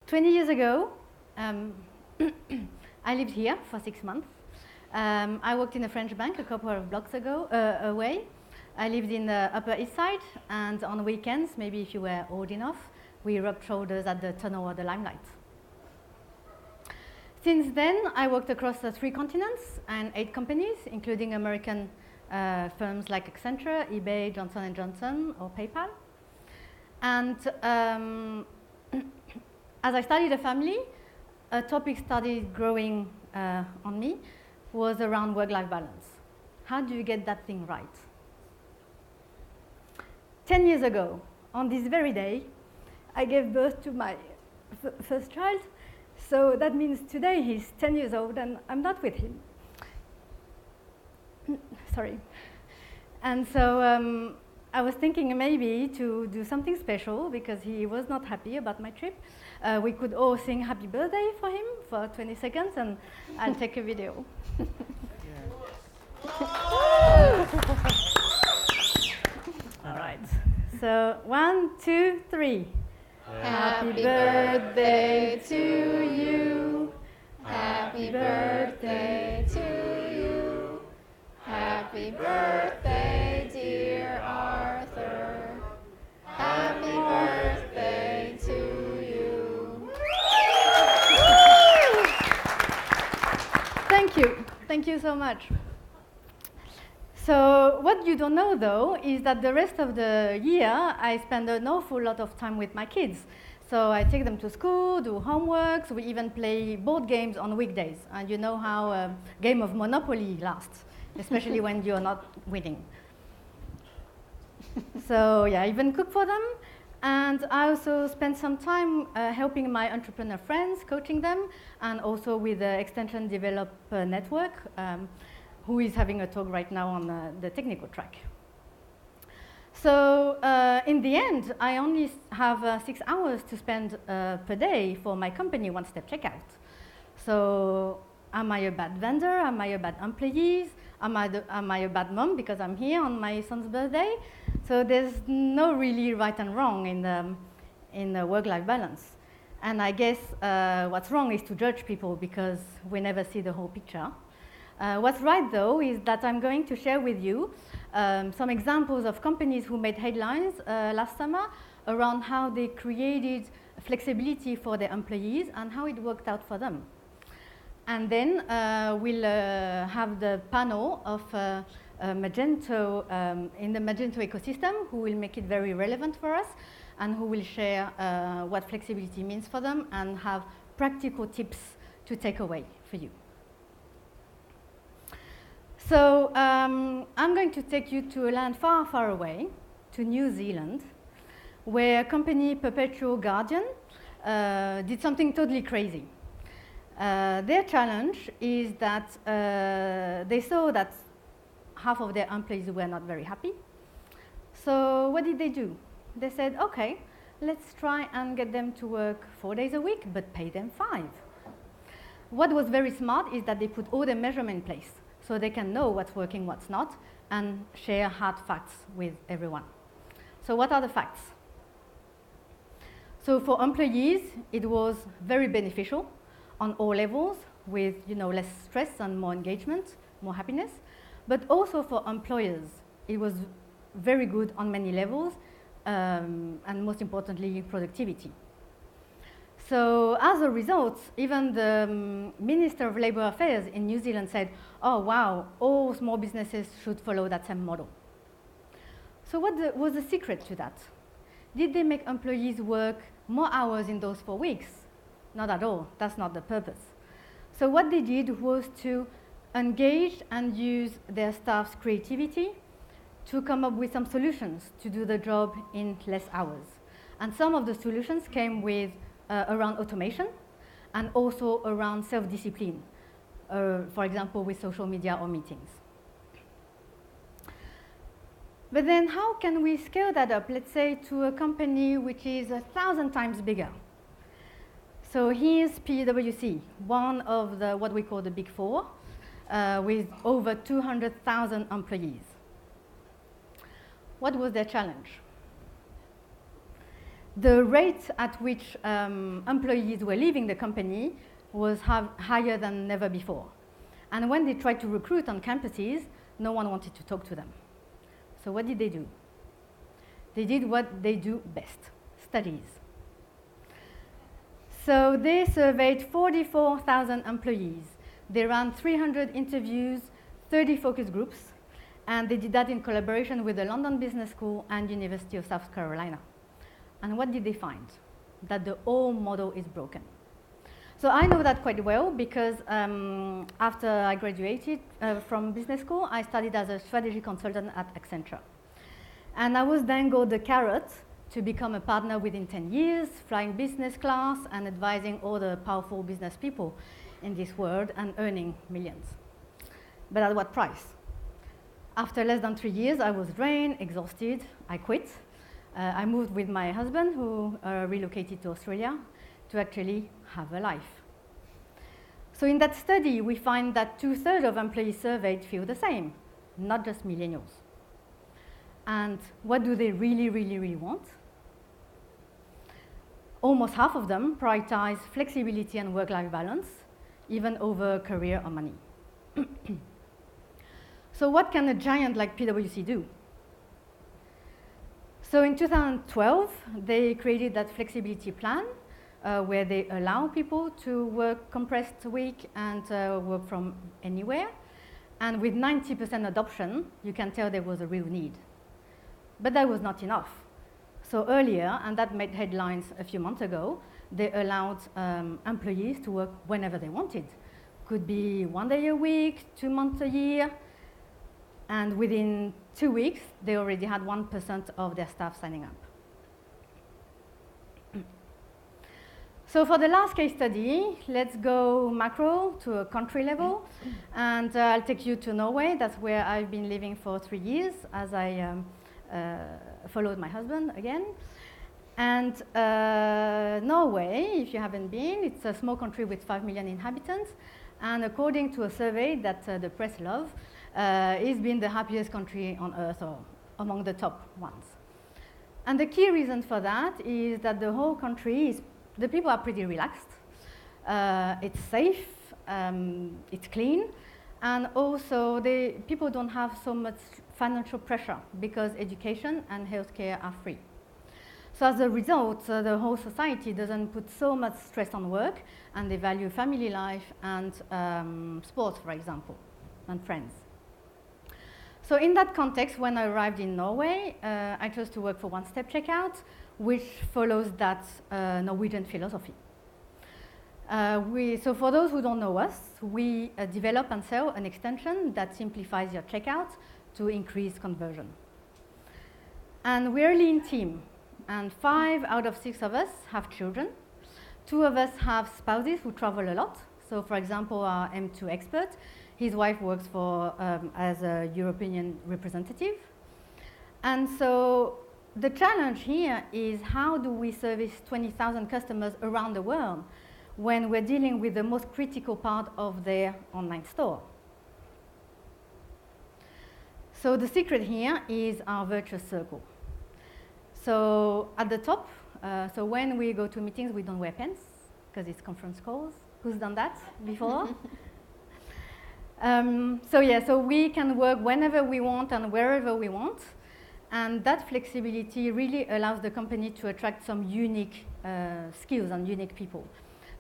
20 years ago, I lived here for 6 months. I worked in a French bank a couple of blocks away. I lived in the Upper East Side, and on weekends, maybe if you were old enough, we rubbed shoulders at the tunnel or the Limelight. Since then, I worked across 3 continents and 8 companies, including American firms like Accenture, eBay, Johnson & Johnson, or PayPal. And as I started a family, a topic started growing on me, was around work-life balance. How do you get that thing right? 10 years ago, on this very day, I gave birth to my first child. So that means today he's 10 years old and I'm not with him. Sorry. And so I was thinking maybe to do something special because he was not happy about my trip. We could all sing happy birthday for him for 20 seconds and I'll take a video. All right. So 1, 2, 3. Happy birthday to you. Happy birthday to you. Happy birthday, dear Arthur. Happy birthday to you. Thank you. Thank you so much. So what you don't know, though, is that the rest of the year, I spend an awful lot of time with my kids. So I take them to school, do homeworks, we even play board games on weekdays. And you know how a game of Monopoly lasts, especially when you're not winning. So yeah, I even cook for them. And I also spend some time helping my entrepreneur friends, coaching them, and also with the Extension Developer Network, who is having a talk right now on the technical track. So in the end, I only have 6 hours to spend per day for my company one-step checkout. So am I a bad vendor? Am I a bad employee? Am I a bad mom because I'm here on my son's birthday? So there's no really right and wrong in the work-life balance. And I guess what's wrong is to judge people because we never see the whole picture. What's right, though, is that I'm going to share with you some examples of companies who made headlines last summer around how they created flexibility for their employees and how it worked out for them. And then we'll have the panel of Magento in the Magento ecosystem who will make it very relevant for us and who will share what flexibility means for them and have practical tips to take away for you. So I'm going to take you to a land far, far away, to New Zealand, where company Perpetual Guardian did something totally crazy. Their challenge is that they saw that half of their employees were not very happy. So what did they do? They said, okay, let's try and get them to work 4 days a week, but pay them 5. What was very smart is that they put all the measurement in place, so they can know what's working, what's not, and share hard facts with everyone. So what are the facts? So for employees, it was very beneficial on all levels with less stress and more engagement, more happiness. But also for employers, it was very good on many levels, and most importantly, productivity. So as a result, even the Minister of Labour Affairs in New Zealand said, oh wow, all small businesses should follow that same model. So what was the secret to that? Did they make employees work more hours in those 4 weeks? Not at all, that's not the purpose. So what they did was to engage and use their staff's creativity to come up with some solutions to do the job in less hours. And some of the solutions came with around automation and also around self-discipline, for example, with social media or meetings. But then how can we scale that up, let's say, to a company which is 1,000 times bigger? So here's PwC, one of what we call the Big Four, with over 200,000 employees. What was their challenge? the rate at which employees were leaving the company was higher than never before. And when they tried to recruit on campuses, no one wanted to talk to them. So what did they do? They did what they do best, studies. So they surveyed 44,000 employees. They ran 300 interviews, 30 focus groups, and they did that in collaboration with the London Business School and University of South Carolina. And what did they find? That the whole model is broken. So I know that quite well because after I graduated from business school, I studied as a strategy consultant at Accenture. And I was dangled the carrot to become a partner within 10 years, flying business class and advising all the powerful business people in this world and earning millions. But at what price? After less than 3 years, I was drained, exhausted, I quit. I moved with my husband, who relocated to Australia, to actually have a life. So in that study, we find that 2/3 of employees surveyed feel the same, not just millennials. And what do they really, really, really want? Almost half of them prioritize flexibility and work-life balance, even over career or money. So what can a giant like PwC do? So in 2012, they created that flexibility plan where they allow people to work compressed week and work from anywhere. And with 90% adoption, you can tell there was a real need. But that was not enough. So earlier, and that made headlines a few months ago, they allowed employees to work whenever they wanted. Could be 1 day a week, 2 months a year, and within 2 weeks, they already had 1% of their staff signing up. So for the last case study, let's go macro to a country level, and I'll take you to Norway. That's where I've been living for 3 years as I followed my husband again. And Norway, if you haven't been, it's a small country with 5 million inhabitants, and according to a survey that the press love, it's been the happiest country on earth, or among the top ones. And the key reason for that is that the whole country is, the people are pretty relaxed, it's safe, it's clean, and also people don't have so much financial pressure because education and healthcare are free. So as a result, the whole society doesn't put so much stress on work, and they value family life and sports, for example, and friends. So in that context, when I arrived in Norway, I chose to work for One Step Checkout, which follows that Norwegian philosophy. So for those who don't know us, we develop and sell an extension that simplifies your checkout to increase conversion. And we're a lean team, and 5 out of 6 of us have children. 2 of us have spouses who travel a lot. So for example, our M2 expert, his wife works as a European representative. And so the challenge here is, how do we service 20,000 customers around the world when we're dealing with the most critical part of their online store? So the secret here is our Virtuous Circle. So at the top, so when we go to meetings, we don't wear pens because it's conference calls. Who's done that before? So we can work whenever we want and wherever we want. And that flexibility really allows the company to attract some unique skills and unique people.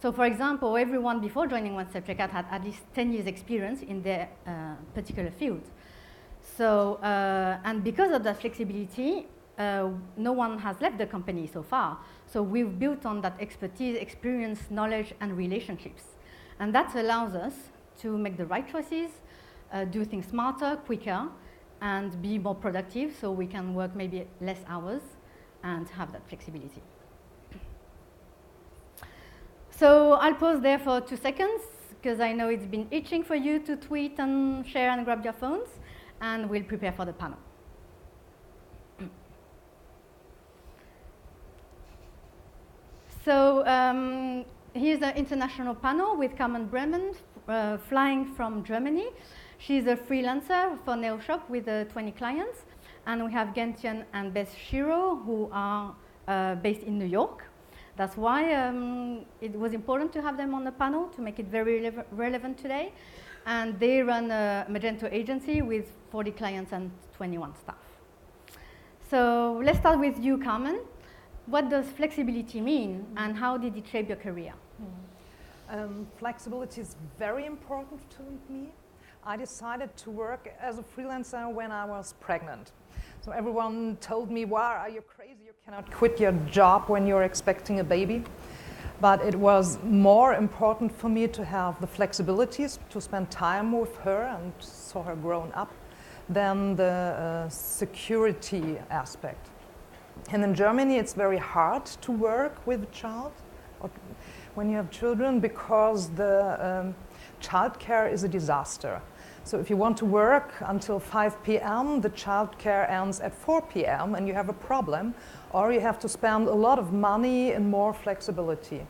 So for example, everyone before joining One Step Checkout had at least 10 years experience in their particular field. So, and because of that flexibility, no one has left the company so far. So we've built on that expertise, experience, knowledge, and relationships. And that allows us to make the right choices, do things smarter, quicker, and be more productive, so we can work maybe less hours and have that flexibility. So I'll pause there for 2 seconds, because I know it's been itching for you to tweet and share and grab your phones, and we'll prepare for the panel. So here's the international panel with Carmen Bremen, flying from Germany. She's a freelancer for NeoShop with 20 clients. And we have Gentian and Beth Shiro, who are based in New York. That's why it was important to have them on the panel to make it very relevant today. And they run a Magento agency with 40 clients and 21 staff. So let's start with you, Carmen. What does flexibility mean, and how did it shape your career? Flexibility is very important to me. I decided to work as a freelancer when I was pregnant. So everyone told me, wow, are you crazy? You cannot quit your job when you're expecting a baby. But it was more important for me to have the flexibilities to spend time with her and saw her grown up than the security aspect. And in Germany, it's very hard to work with a child or when you have children because the childcare is a disaster. So if you want to work until 5 p.m., the childcare ends at 4 p.m. and you have a problem, or you have to spend a lot of money and more flexibility.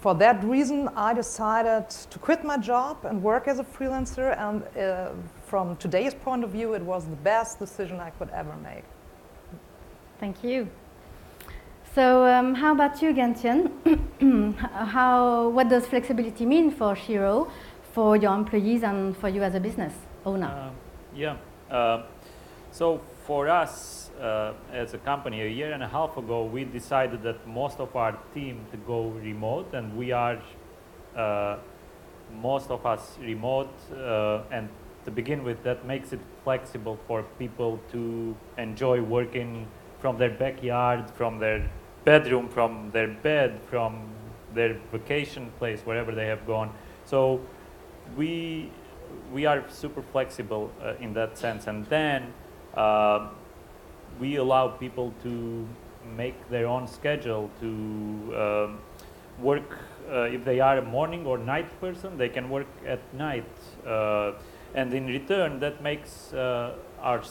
For that reason, I decided to quit my job and work as a freelancer, and from today's point of view, it was the best decision I could ever make. Thank you. So how about you, Thien? What does flexibility mean for Shiro, for your employees, and for you as a business owner? So for us as a company, a year and a half ago, we decided that most of our team to go remote, and we are most of us remote. And to begin with, that makes it flexible for people to enjoy working from their backyard, from their bedroom, from their bed, from their vacation place, wherever they have gone. So we are super flexible in that sense. And then we allow people to make their own schedule to work. If they are a morning or night person, they can work at night. And in return, that makes our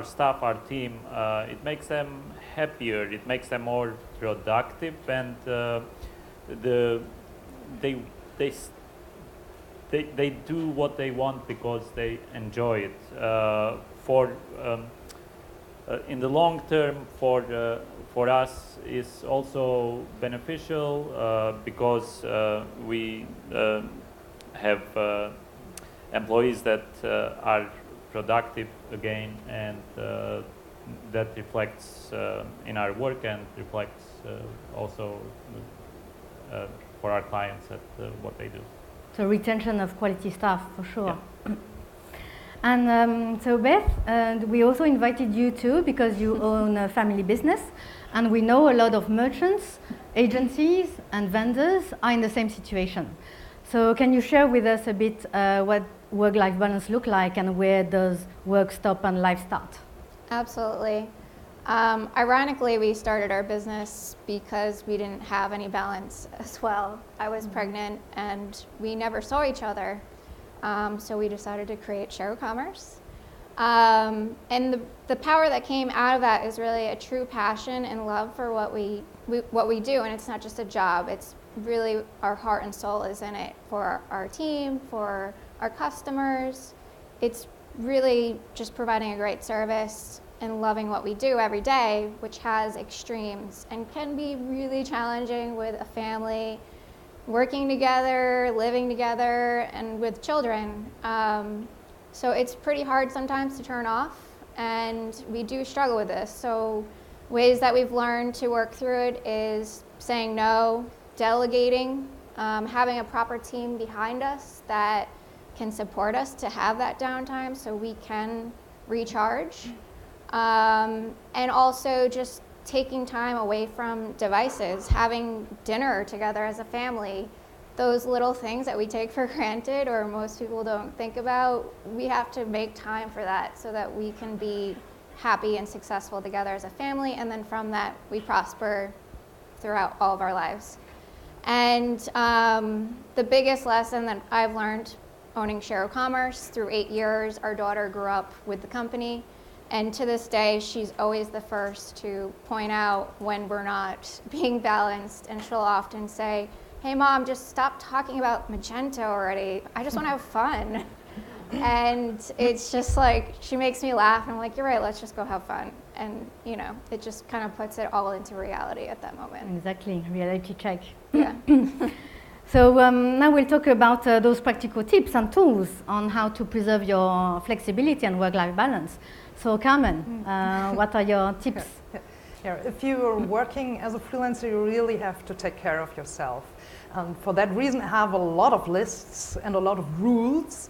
staff, our team, it makes them happier, it makes them more productive, and they do what they want because they enjoy it. In the long term, for us, is also beneficial because we have employees that are productive again, and that reflects in our work and reflects also for our clients at what they do. So retention of quality staff, for sure. Yeah. And so Beth, we also invited you too because you own a family business, and we know a lot of merchants, agencies, and vendors are in the same situation. So can you share with us a bit what work-life balance look like, and where does work stop and life start? Absolutely. Ironically, we started our business because we didn't have any balance as well. I was pregnant and we never saw each other. So we decided to create Shiro Commerce. And the power that came out of that is really a true passion and love for what we do. And it's not just a job, it's really our heart and soul is in it for our team, for our customers. It's really just providing a great service and loving what we do every day, which has extremes and can be really challenging with a family, working together, living together, and with children. So it's pretty hard sometimes to turn off, and we do struggle with this. So ways that we've learned to work through it is saying no, delegating, having a proper team behind us that can support us to have that downtime so we can recharge. And also just taking time away from devices, having dinner together as a family, those little things that we take for granted or most people don't think about, we have to make time for that so that we can be happy and successful together as a family, and then from that we prosper throughout all of our lives. And the biggest lesson that I've learned owning Shiro Commerce through 8 years, our daughter grew up with the company, and to this day she's always the first to point out when we're not being balanced, and she'll often say, "Hey Mom, just stop talking about Magento already. I just want to have fun." And it's just like, she makes me laugh, and I'm like, you're right, let's just go have fun. And, you know, it just kind of puts it all into reality at that moment. Exactly, reality check. Yeah. So now we'll talk about those practical tips and tools on how to preserve your flexibility and work-life balance. So Carmen, what are your tips? Yeah, if you are working as a freelancer, you really have to take care of yourself. For that reason, I have a lot of lists and a lot of rules.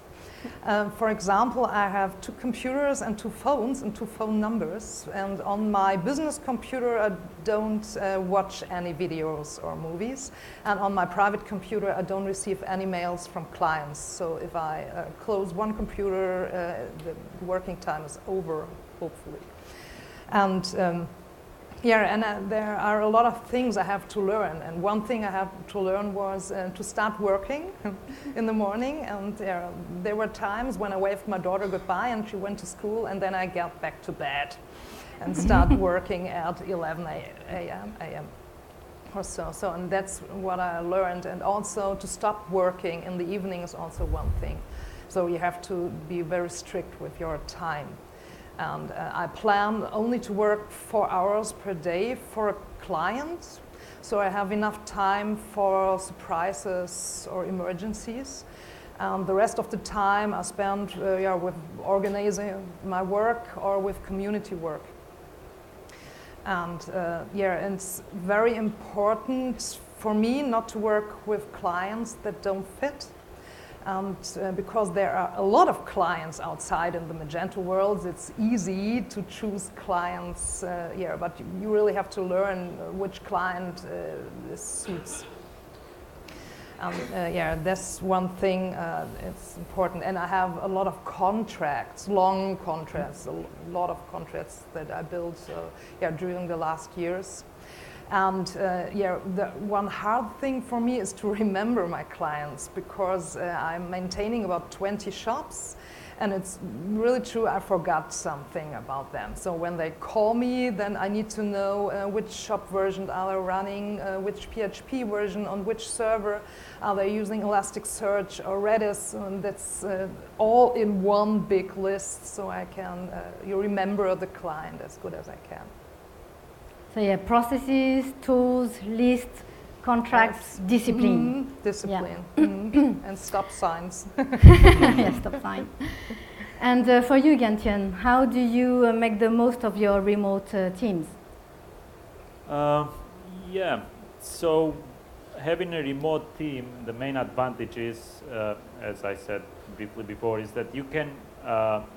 For example, I have 2 computers and 2 phones and 2 phone numbers. And on my business computer, I don't watch any videos or movies. And on my private computer, I don't receive any mails from clients. So if I close one computer, the working time is over, hopefully. And there are a lot of things I have to learn. And one thing I have to learn was to start working in the morning. And there were times when I waved my daughter goodbye and she went to school, and then I got back to bed and start working at 11 a.m. or so. And that's what I learned. And also to stop working in the evening is also one thing. So you have to be very strict with your time. And I plan only to work 4 hours per day for a client, so I have enough time for surprises or emergencies. The rest of the time I spend with organizing my work or with community work. And it's very important for me not to work with clients that don't fit. And because there are a lot of clients outside in the Magento world, it's easy to choose clients, but you really have to learn which client suits. That's one thing, it's important. And I have a lot of contracts, long contracts, a lot of contracts that I built during the last years. And the one hard thing for me is to remember my clients, because I'm maintaining about 20 shops, and it's really true I forgot something about them. So when they call me, then I need to know which shop version are they running, which PHP version on which server, are they using Elasticsearch or Redis, and that's all in one big list, so I can remember the client as good as I can. So processes, tools, lists, contracts, discipline. Discipline. And stop signs. Yeah, stop sign. And for you, Thien, how do you make the most of your remote teams? So having a remote team, the main advantage is, as I said briefly before, is that you can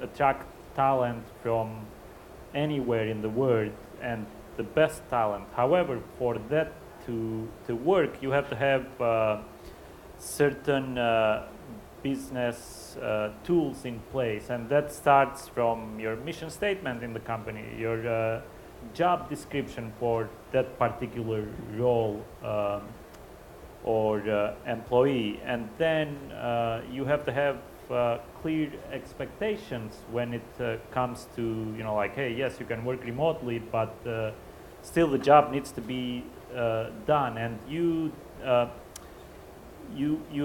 attract talent from anywhere in the world, and the best talent. However, for that to work, you have to have certain business tools in place, and that starts from your mission statement in the company, your job description for that particular role or employee, and then you have to have clear expectations when it comes to, like, hey, yes, you can work remotely, but still the job needs to be done, and you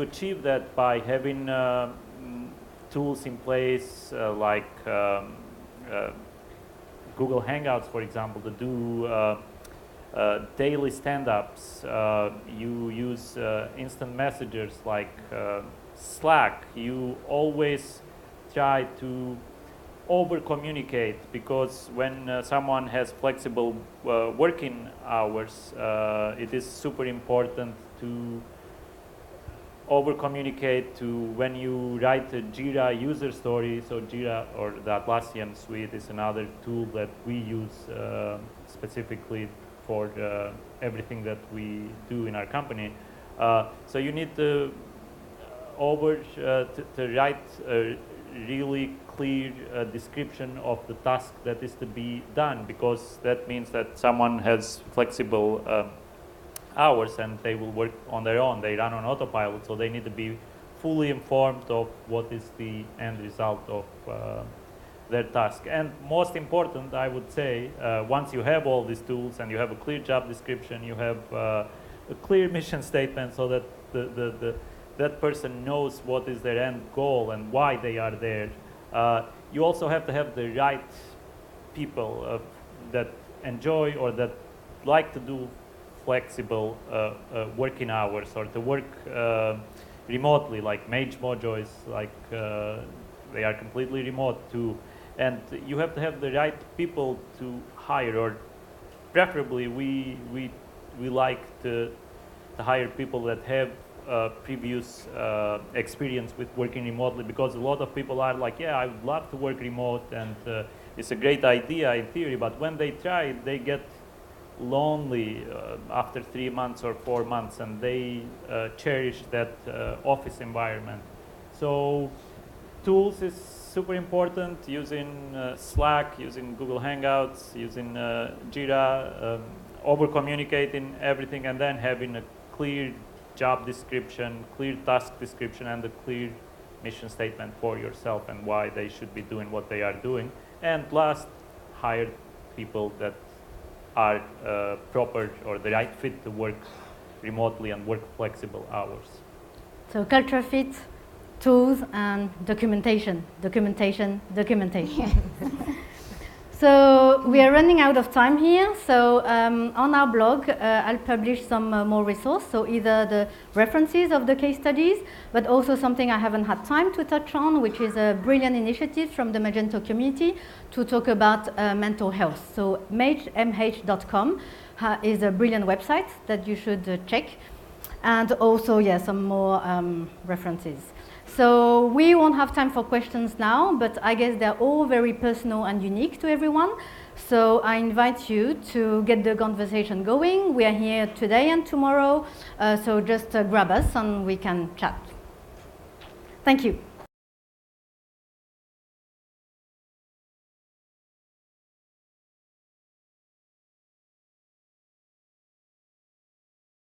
achieve that by having tools in place like Google Hangouts, for example, to do daily stand-ups. You use instant messengers like Slack. You always try to over-communicate, because when someone has flexible working hours, it is super important to over-communicate to when you write a Jira user story. So Jira, or the Atlassian suite, is another tool that we use specifically for everything that we do in our company. So you need to write a really clear description of the task that is to be done, because that means that someone has flexible hours and they will work on their own. They run on autopilot, so they need to be fully informed of what is the end result of their task. And most important, I would say, once you have all these tools and you have a clear job description, you have a clear mission statement, so that the that person knows what is their end goal and why they are there. You also have to have the right people that enjoy or that like to do flexible working hours, or to work remotely, like Mage Mojo is like they are completely remote too. And you have to have the right people to hire, or preferably we like to hire people that have previous experience with working remotely, because a lot of people are like, yeah, I would love to work remote, and it's a great idea in theory, but when they try it, they get lonely after 3 months or 4 months, and they cherish that office environment. So tools is super important, using Slack, using Google Hangouts, using Jira, over communicating everything, and then having a clear job description, clear task description, and a clear mission statement for yourself and why they should be doing what they are doing. And last, hire people that are proper or the right fit to work remotely and work flexible hours. So culture fit, tools, and documentation. Documentation. So we are running out of time here. So on our blog, I'll publish some more resources. So either the references of the case studies, but also something I haven't had time to touch on, which is a brilliant initiative from the Magento community to talk about mental health. So mh.com is a brilliant website that you should check. And also, yeah, some more references. So we won't have time for questions now, but I guess they're all very personal and unique to everyone. So I invite you to get the conversation going. We are here today and tomorrow, so just grab us and we can chat. Thank you.